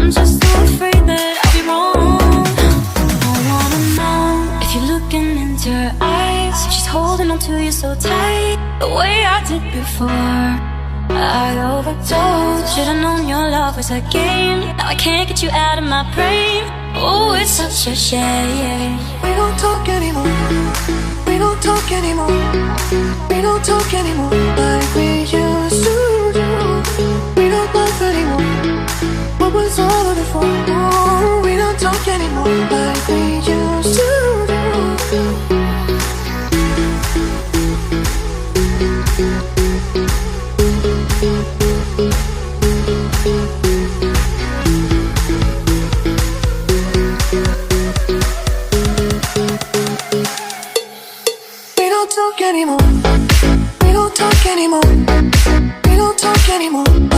I'm just so afraid that I'll be wrong. I wanna know if you're looking into her eyes, if she's holding on to you so tight, the way I did before. I overdosed. Should've known your love was a game. Now I can't get you out of my brain. Oh, it's such a shame. We don't talk anymore. We don't talk anymore. We don't talk anymore like we used to do. We don't laugh anymore. What was all of it for? Oh, we don't talk anymore like we used to do. We don't talk anymore. We don't talk anymore. We don't talk anymore.